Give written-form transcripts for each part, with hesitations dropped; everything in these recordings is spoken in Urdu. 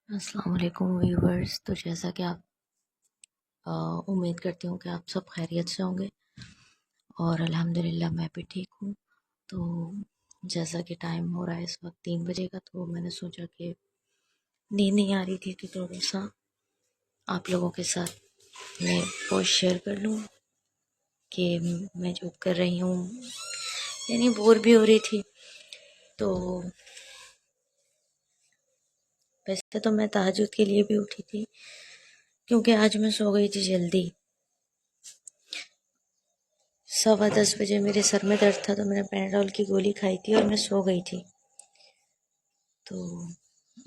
السلام علیکم ویورز. تو جیسا کہ آپ امید کرتی ہوں کہ آپ سب خیریت سے ہوں گے، اور الحمدللہ میں بھی ٹھیک ہوں. تو جیسا کہ ٹائم ہو رہا ہے اس وقت 3 بجے کا، تو میں نے سوچا کہ نیند نہیں آ رہی تھی تو تھوڑا سا آپ لوگوں کے ساتھ میں پوسٹ شیئر کر لوں کہ میں جو کر رہی ہوں، یعنی بور بھی ہو رہی تھی. تو ویسے تو میں تہجد کے لیے بھی اٹھی تھی، کیونکہ آج میں سو گئی تھی جلدی. 10:15 بجے میرے سر میں درد تھا، تو میں نے پیناڈول کی گولی کھائی تھی اور میں سو گئی تھی. تو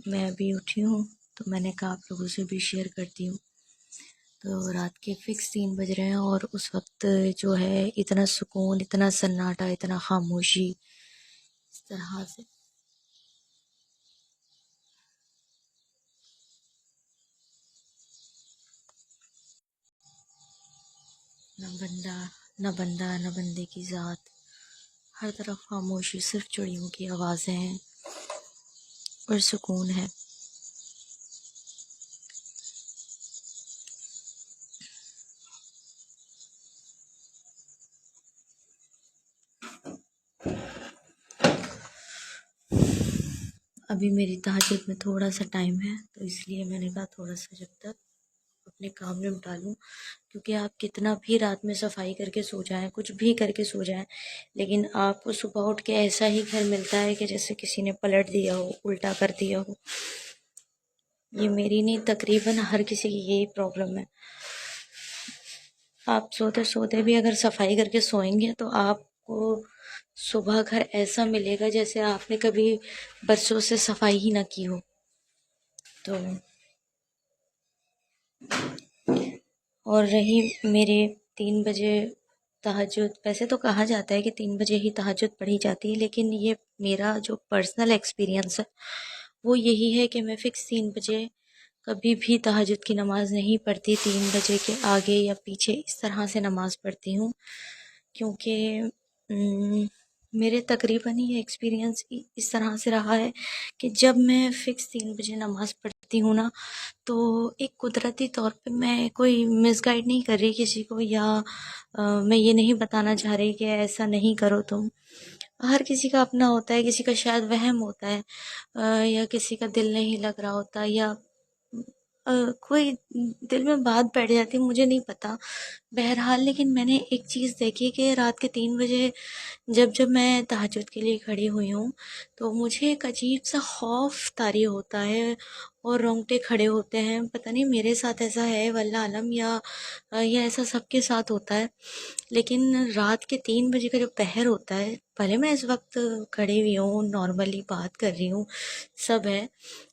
میں ابھی اٹھی ہوں، تو میں نے کہا آپ لوگوں سے بھی شیئر کرتی ہوں. تو رات کے فکس 3 بج رہے ہیں، اور اس وقت جو ہے اتنا سکون، اتنا سناٹا، اتنا خاموشی، اس طرح سے نہ بندے کی ذات، ہر طرف خاموشی، صرف چڑیوں کی آوازیں ہیں اور سکون ہے. ابھی میری تہجد میں تھوڑا سا ٹائم ہے، تو اس لیے میں نے کہا تھوڑا سا جب تک اپنے کام میں نپٹا لوں. کیونکہ آپ کتنا بھی رات میں صفائی کر کے سو جائیں، کچھ بھی کر کے سو جائیں، لیکن آپ کو صبح اٹھ کے ایسا ہی گھر ملتا ہے کہ جیسے کسی نے پلٹ دیا ہو، الٹا کر دیا ہو. یہ میری نہیں، تقریباً ہر کسی کی یہی پرابلم ہے. آپ سوتے سوتے بھی اگر صفائی کر کے سوئیں گے تو آپ کو صبح گھر ایسا ملے گا جیسے آپ نے کبھی برسوں سے صفائی ہی نہ کی ہو. تو اور رہی میرے 3 بجے تہجد، ویسے تو کہا جاتا ہے کہ 3 بجے ہی تہجد پڑھی جاتی ہے، لیکن یہ میرا جو پرسنل ایکسپیرینس ہے وہ یہی ہے کہ میں فکس 3 بجے کبھی بھی تہجد کی نماز نہیں پڑھتی. 3 بجے کے آگے یا پیچھے اس طرح سے نماز پڑھتی ہوں، کیونکہ میرے تقریباً یہ ایکسپیرینس اس طرح سے رہا ہے کہ جب میں فکس 3 بجے نماز پڑھتی ہوں نا، تو ایک قدرتی طور پہ میں کوئی مس گائیڈ نہیں کر رہی کسی کو، یا میں یہ نہیں بتانا چاہ رہی کہ ایسا نہیں کرو تم. ہر کسی کا اپنا ہوتا ہے، کسی کا شاید وہم ہوتا ہے، یا کسی کا دل نہیں لگ رہا ہوتا، یا کوئی دل میں بات بیٹھ جاتی، مجھے نہیں پتا. بہرحال لیکن میں نے ایک چیز دیکھی کہ رات کے 3 بجے جب میں تہجد کے لیے کھڑی ہوئی ہوں، تو مجھے ایک عجیب سا خوف طاری ہوتا ہے اور رونگٹے کھڑے ہوتے ہیں. پتہ نہیں میرے ساتھ ایسا ہے واللہ عالم، یا ایسا سب کے ساتھ ہوتا ہے. لیکن رات کے 3 بجے کا جو پہر ہوتا ہے، پہلے میں اس وقت کھڑی ہوئی ہوں، نارملی بات کر رہی ہوں، سب ہے،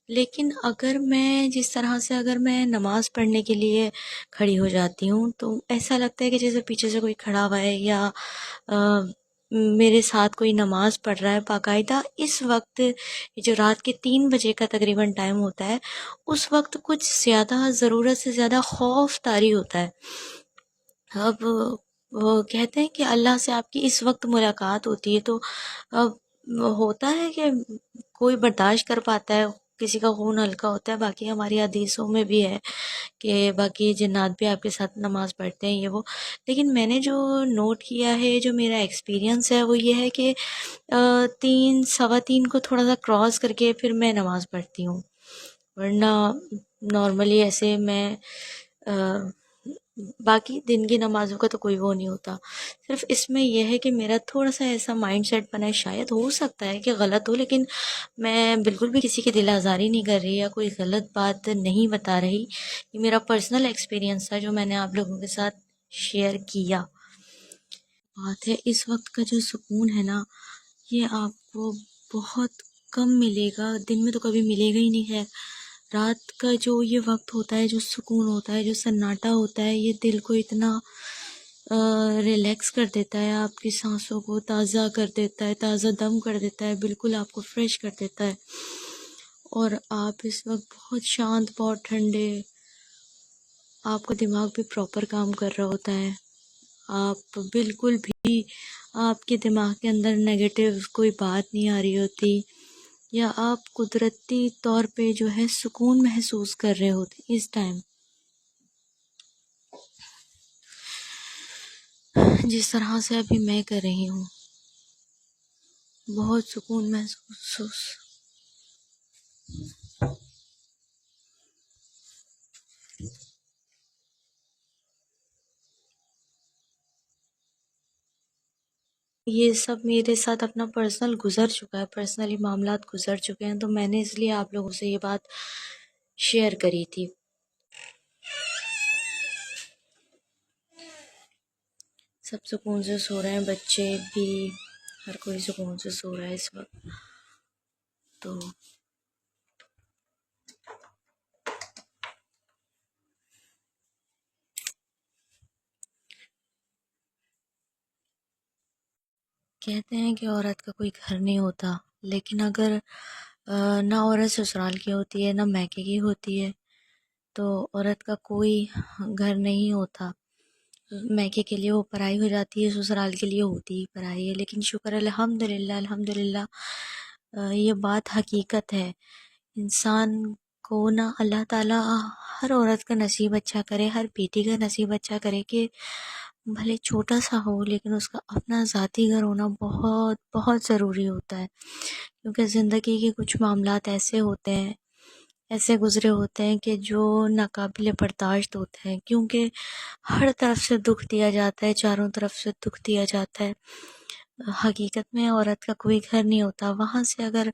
لیکن اگر میں جس طرح سے اگر میں نماز پڑھنے کے لیے کھڑی ہو جاتی ہوں تو ایسا لگتا ہے کہ جیسے پیچھے سے کوئی کھڑا ہوا ہے، یا میرے ساتھ کوئی نماز پڑھ رہا ہے باقاعدہ. اس وقت جو رات کے 3 بجے کا تقریباً ٹائم ہوتا ہے، اس وقت کچھ زیادہ، ضرورت سے زیادہ خوف طاری ہوتا ہے. اب وہ کہتے ہیں کہ اللہ سے آپ کی اس وقت ملاقات ہوتی ہے، تو اب ہوتا ہے کہ کوئی برداشت کر پاتا ہے، کسی کا خون ہلکا ہوتا ہے. باقی ہماری حدیثوں میں بھی ہے کہ باقی جنات بھی آپ کے ساتھ نماز پڑھتے ہیں، یہ وہ. لیکن میں نے جو نوٹ کیا ہے، جو میرا ایکسپیرینس ہے، وہ یہ ہے کہ 3 3:15 کو تھوڑا سا کراس کر کے پھر میں نماز پڑھتی ہوں، ورنہ نارملی ایسے میں باقی دن کی نمازوں کا تو کوئی وہ نہیں ہوتا. صرف اس میں یہ ہے کہ میرا تھوڑا سا ایسا مائنڈ سیٹ بنا ہے، شاید ہو سکتا ہے کہ غلط ہو، لیکن میں بالکل بھی کسی کی دل آزاری نہیں کر رہی یا کوئی غلط بات نہیں بتا رہی. یہ میرا پرسنل ایکسپیرینس تھا جو میں نے آپ لوگوں کے ساتھ شیئر کیا. بات ہے اس وقت کا جو سکون ہے نا، یہ آپ کو بہت کم ملے گا، دن میں تو کبھی ملے گا ہی نہیں ہے. رات کا جو یہ وقت ہوتا ہے، جو سکون ہوتا ہے، جو سناٹا ہوتا ہے، یہ دل کو اتنا ریلیکس کر دیتا ہے، آپ کی سانسوں کو تازہ کر دیتا ہے، تازہ دم کر دیتا ہے، بالکل آپ کو فریش کر دیتا ہے. اور آپ اس وقت بہت شانت، بہت ٹھنڈے، آپ کا دماغ بھی پراپر کام کر رہا ہوتا ہے. آپ بالکل بھی، آپ کے دماغ کے اندر نیگیٹو کوئی بات نہیں آ رہی ہوتی. یا آپ قدرتی طور پہ جو ہے سکون محسوس کر رہے ہوتے اس ٹائم، جس طرح سے ابھی میں کر رہی ہوں، بہت سکون محسوس. یہ سب میرے ساتھ اپنا پرسنل گزر چکا ہے، پرسنلی معاملات گزر چکے ہیں، تو میں نے اس لیے آپ لوگوں سے یہ بات شیئر کری تھی. سب سکون سے سو رہے ہیں، بچے بھی، ہر کوئی سکون سے سو رہا ہے اس وقت. تو کہتے ہیں کہ عورت کا کوئی گھر نہیں ہوتا، لیکن اگر نہ عورت سسرال کی ہوتی ہے نہ میکے کی ہوتی ہے تو عورت کا کوئی گھر نہیں ہوتا. میکے کے لیے وہ پرائی ہو جاتی ہے، سسرال کے لیے ہوتی ہی پرائی ہے. لیکن شکر الحمدللہ الحمدللہ یہ بات حقیقت ہے. انسان کو نا اللہ تعالیٰ ہر عورت کا نصیب اچھا کرے، ہر بیٹی کا نصیب اچھا کرے کہ بھلے چھوٹا سا ہو لیکن اس کا اپنا ذاتی گھر ہونا بہت بہت ضروری ہوتا ہے. کیونکہ زندگی کے کچھ معاملات ایسے ہوتے ہیں، ایسے گزرے ہوتے ہیں کہ جو ناقابل برداشت ہوتے ہیں، کیونکہ ہر طرف سے دکھ دیا جاتا ہے، چاروں طرف سے دکھ دیا جاتا ہے. حقیقت میں عورت کا کوئی گھر نہیں ہوتا. وہاں سے اگر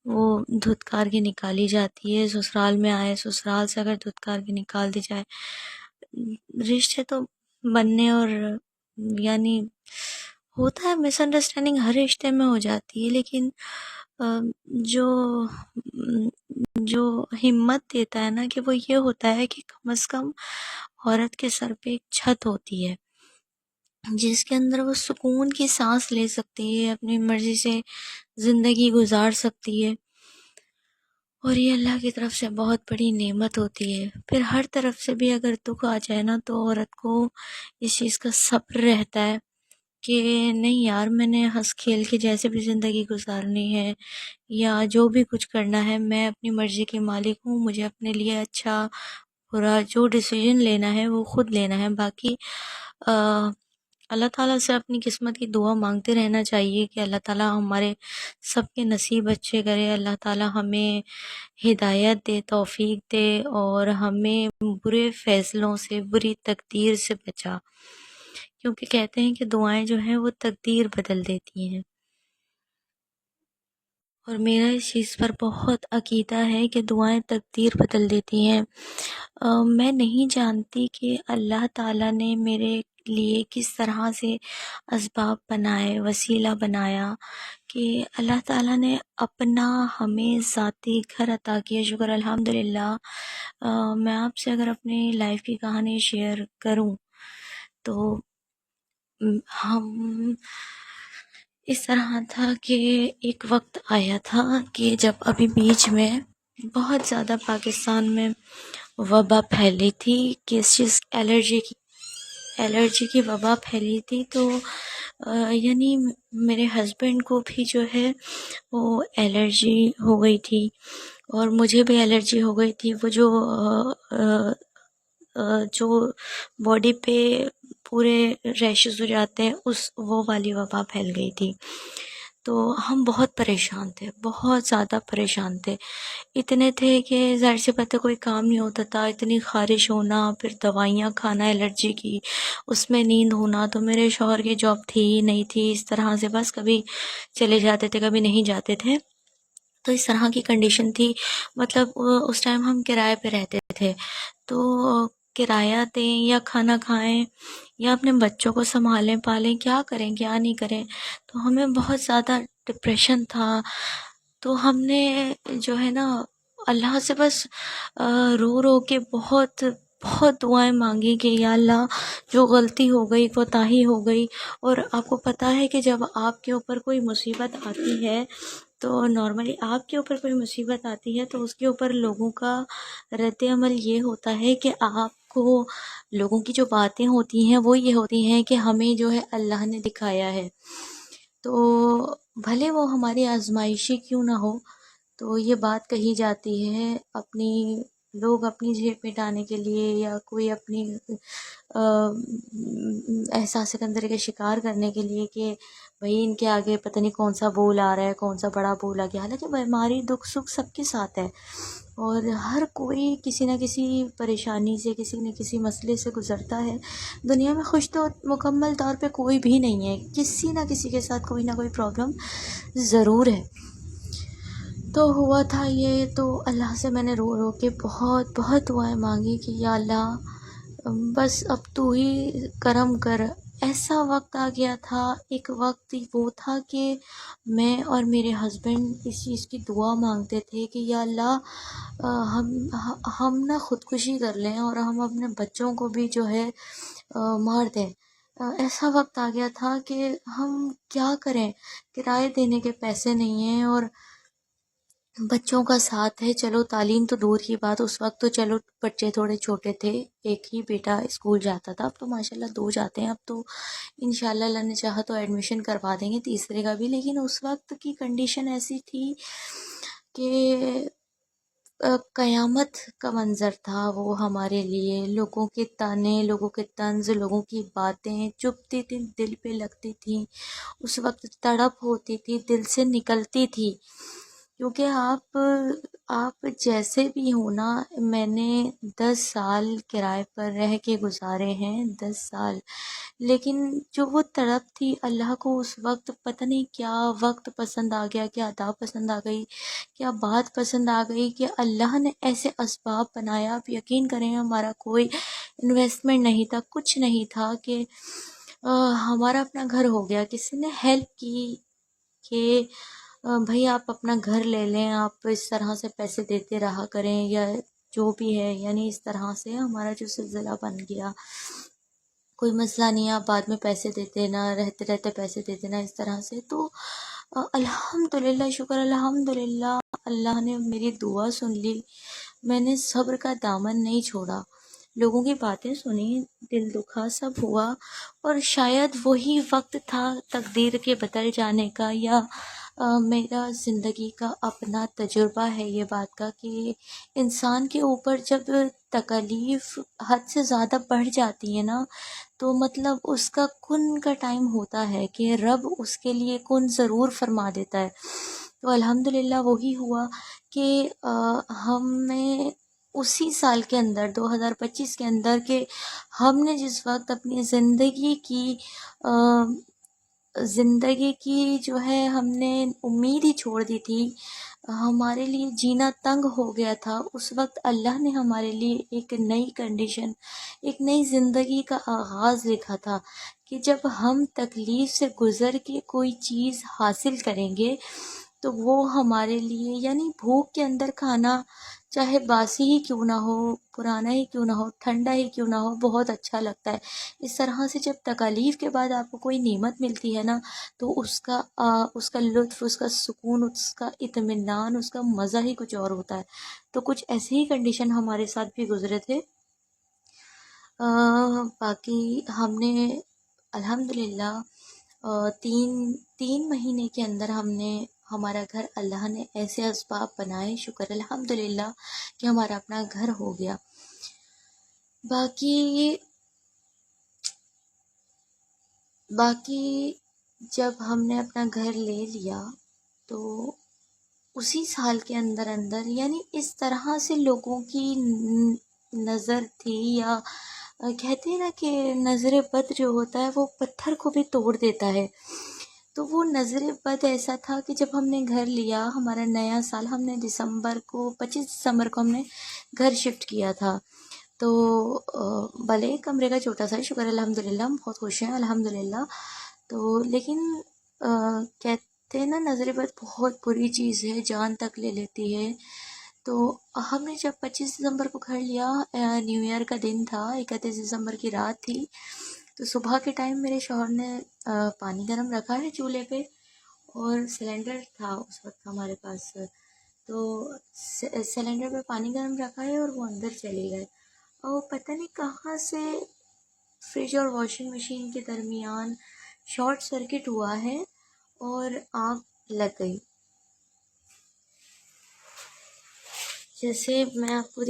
وہ دھتکار کے نکالی جاتی ہے، سسرال میں آئے، سسرال سے اگر دھتکار کے نکال دی جائے، رشتے تو بننے اور یعنی ہوتا ہے مس انڈرسٹینڈنگ ہر رشتے میں ہو جاتی ہے، لیکن جو جو ہمت دیتا ہے نا کہ وہ یہ ہوتا ہے کہ کم از کم عورت کے سر پہ ایک چھت ہوتی ہے جس کے اندر وہ سکون کی سانس لے سکتی ہے، اپنی مرضی سے زندگی گزار سکتی ہے. اور یہ اللہ کی طرف سے بہت بڑی نعمت ہوتی ہے. پھر ہر طرف سے بھی اگر دکھ آ جائے نا تو عورت کو اس چیز کا صبر رہتا ہے کہ نہیں یار، میں نے ہنس کھیل کے جیسے بھی زندگی گزارنی ہے یا جو بھی کچھ کرنا ہے، میں اپنی مرضی کی مالک ہوں، مجھے اپنے لیے اچھا برا جو ڈیسیجن لینا ہے وہ خود لینا ہے. باقی اللہ تعالیٰ سے اپنی قسمت کی دعا مانگتے رہنا چاہیے کہ اللہ تعالیٰ ہمارے سب کے نصیب اچھے کرے، اللہ تعالیٰ ہمیں ہدایت دے، توفیق دے اور ہمیں برے فیصلوں سے، بری تقدیر سے بچا. کیونکہ کہتے ہیں کہ دعائیں جو ہیں وہ تقدیر بدل دیتی ہیں، اور میرا اس چیز پر بہت عقیدہ ہے کہ دعائیں تقدیر بدل دیتی ہیں. میں نہیں جانتی کہ اللہ تعالیٰ نے میرے لیے کس طرح سے اسباب بنائے، وسیلہ بنایا کہ اللہ تعالیٰ نے اپنا ہمیں ذاتی گھر عطا کیا. شکر الحمدللہ. میں آپ سے اگر اپنی لائف کی کہانی شیئر کروں تو ہم اس طرح تھا کہ ایک وقت آیا تھا کہ جب ابھی بیچ میں بہت زیادہ پاکستان میں وبا پھیلی تھی، کس چیز الرجی کی وبا پھیلی تھی. تو یعنی میرے ہسبینڈ کو بھی جو ہے وہ الرجی ہو گئی تھی اور مجھے بھی الرجی ہو گئی تھی. وہ جو باڈی پہ پورے ریشز ہو جاتے ہیں، وہ والی وبا پھیل گئی تھی. تو ہم بہت پریشان تھے، بہت زیادہ پریشان تھے. اتنے تھے کہ ظاہر سی بات ہے کوئی کام نہیں ہوتا تھا، اتنی خارش ہونا، پھر دوائیاں کھانا الرجی کی، اس میں نیند ہونا. تو میرے شوہر کی جاب تھی ہی نہیں تھی، اس طرح سے بس کبھی چلے جاتے تھے کبھی نہیں جاتے تھے. تو اس طرح کی کنڈیشن تھی. مطلب اس ٹائم ہم کرائے پہ رہتے تھے، تو کرایہ دیں یا کھانا کھائیں یا اپنے بچوں کو سنبھالیں پالیں، کیا کریں کیا نہیں کریں. تو ہمیں بہت زیادہ ڈپریشن تھا. تو ہم نے جو ہے نا اللہ سے بس رو رو کے بہت بہت دعائیں مانگی کہ یا اللہ جو غلطی ہو گئی، کوتاہی ہو گئی. اور آپ کو پتہ ہے کہ جب آپ کے اوپر کوئی مصیبت آتی ہے تو نارملی آپ کے اوپر کوئی مصیبت آتی ہے تو اس کے اوپر لوگوں کا رد عمل یہ ہوتا ہے کہ آپ کو لوگوں کی جو باتیں ہوتی ہیں وہ یہ ہوتی ہیں کہ ہمیں جو ہے اللہ نے دکھایا ہے. تو بھلے وہ ہماری آزمائشی کیوں نہ ہو، تو یہ بات کہی جاتی ہے لوگ اپنی جھیپ مٹانے کے لیے یا کوئی اپنی احساس کمتری کا شکار کرنے کے لیے کہ بھئی ان کے آگے پتہ نہیں کون سا بول آ رہا ہے، کون سا بڑا بول آ گیا. حالانکہ بیماری دکھ سکھ سب کے ساتھ ہے، اور ہر کوئی کسی نہ کسی پریشانی سے، کسی نہ کسی مسئلے سے گزرتا ہے. دنیا میں خوش تو مکمل طور پہ کوئی بھی نہیں ہے، کسی نہ کسی کے ساتھ کوئی نہ کوئی پرابلم ضرور ہے. تو ہوا تھا یہ، تو اللہ سے میں نے رو رو کے بہت بہت دعائیں مانگی کہ یا اللہ بس اب تو ہی کرم کر. ایسا وقت آ گیا تھا، ایک وقت وہ تھا کہ میں اور میرے ہسبینڈ اس چیز کی دعا مانگتے تھے کہ یا اللہ ہم نہ خودکشی کر لیں اور ہم اپنے بچوں کو بھی جو ہے مار دیں. ایسا وقت آ گیا تھا کہ ہم کیا کریں، کرائے دینے کے پیسے نہیں ہیں اور بچوں کا ساتھ ہے. چلو تعلیم تو دور کی بات، اس وقت تو چلو بچے تھوڑے چھوٹے تھے، ایک ہی بیٹا اسکول جاتا تھا. اب تو ماشاءاللہ 2 جاتے ہیں، اب تو انشاءاللہ اللہ نے چاہا تو ایڈمیشن کروا دیں گے تیسرے کا بھی. لیکن اس وقت کی کنڈیشن ایسی تھی کہ قیامت کا منظر تھا وہ ہمارے لیے. لوگوں کے تانے، لوگوں کے طنز، لوگوں کی باتیں چبھتی تھیں، دل پہ لگتی تھیں. اس وقت تڑپ ہوتی تھی، دل سے نکلتی تھی. کیونکہ آپ جیسے بھی ہو نا، میں نے 10 سال کرائے پر رہ کے گزارے ہیں، 10 سال. لیکن جو وہ تڑپ تھی، اللہ کو اس وقت پتہ نہیں کیا وقت پسند آ گیا، کیا ادا پسند آ گئی، کیا بات پسند آ گئی کہ اللہ نے ایسے اسباب بنایا. آپ یقین کریں ہمارا کوئی انویسٹمنٹ نہیں تھا، کچھ نہیں تھا کہ ہمارا اپنا گھر ہو گیا. کسی نے ہیلپ کی کہ بھئی آپ اپنا گھر لے لیں، آپ اس طرح سے پیسے دیتے رہا کریں یا جو بھی ہے. یعنی اس طرح سے ہمارا جو سلسلہ بن گیا، کوئی مسئلہ نہیں ہے، آپ بعد میں پیسے دیتے نا، رہتے رہتے پیسے دیتے نا، اس طرح سے. تو الحمدللہ، شکر الحمدللہ، اللہ نے میری دعا سن لی. میں نے صبر کا دامن نہیں چھوڑا، لوگوں کی باتیں سنی، دل دکھا، سب ہوا. اور شاید وہی وقت تھا تقدیر کے بدل جانے کا، یا میرا زندگی کا اپنا تجربہ ہے یہ بات کا کہ انسان کے اوپر جب تکالیف حد سے زیادہ بڑھ جاتی ہے نا، تو مطلب اس کا کن کا ٹائم ہوتا ہے کہ رب اس کے لیے کن ضرور فرما دیتا ہے. تو الحمدللہ وہی ہوا کہ ہمیں اسی سال کے اندر 2025 کے اندر کہ ہم نے جس وقت اپنی زندگی کی جو ہے ہم نے امید ہی چھوڑ دی تھی، ہمارے لیے جینا تنگ ہو گیا تھا، اس وقت اللہ نے ہمارے لیے ایک نئی کنڈیشن، ایک نئی زندگی کا آغاز لکھا تھا کہ جب ہم تکلیف سے گزر کے کوئی چیز حاصل کریں گے تو وہ ہمارے لیے، یعنی بھوک کے اندر کھانا چاہے باسی ہی کیوں نہ ہو، پرانا ہی کیوں نہ ہو، ٹھنڈا ہی کیوں نہ ہو، بہت اچھا لگتا ہے. اس طرح سے جب تکالیف کے بعد آپ کو کوئی نعمت ملتی ہے نا، تو اس کا لطف، اس کا سکون، اس کا اطمینان، اس کا مزہ ہی کچھ اور ہوتا ہے. تو کچھ ایسے ہی کنڈیشن ہمارے ساتھ بھی گزرے تھے. باقی ہم نے الحمدللہ تین مہینے کے اندر ہمارا گھر اللہ نے ایسے اسباب بنائے، شکر الحمدللہ کہ ہمارا اپنا گھر ہو گیا. باقی جب ہم نے اپنا گھر لے لیا تو اسی سال کے اندر یعنی اس طرح سے لوگوں کی نظر تھی، یا کہتے ہیں نا کہ نظر بد جو ہوتا ہے وہ پتھر کو بھی توڑ دیتا ہے. تو وہ نظر بد ایسا تھا کہ جب ہم نے گھر لیا، ہمارا نیا سال، ہم نے 25 دسمبر کو ہم نے گھر شفٹ کیا تھا. تو بھلے کمرے کا چھوٹا سا، شکر الحمدللہ، ہم بہت خوش ہیں الحمدللہ. تو لیکن کہتے ہیں نا نظر بد بہت بری چیز ہے، جان تک لے لیتی ہے. تو ہم نے جب 25 دسمبر کو گھر لیا، نیو ایئر کا دن تھا، 31 دسمبر کی رات تھی. تو صبح کے ٹائم میرے شوہر نے پانی گرم رکھا ہے چولہے پہ، اور سلنڈر تھا اس وقت ہمارے پاس. تو سلنڈر پہ پانی گرم رکھا ہے اور وہ اندر چلے گئے، اور پتہ نہیں کہاں سے فریج اور واشنگ مشین کے درمیان شارٹ سرکٹ ہوا ہے اور آگ لگ گئی. جیسے میں آپ کو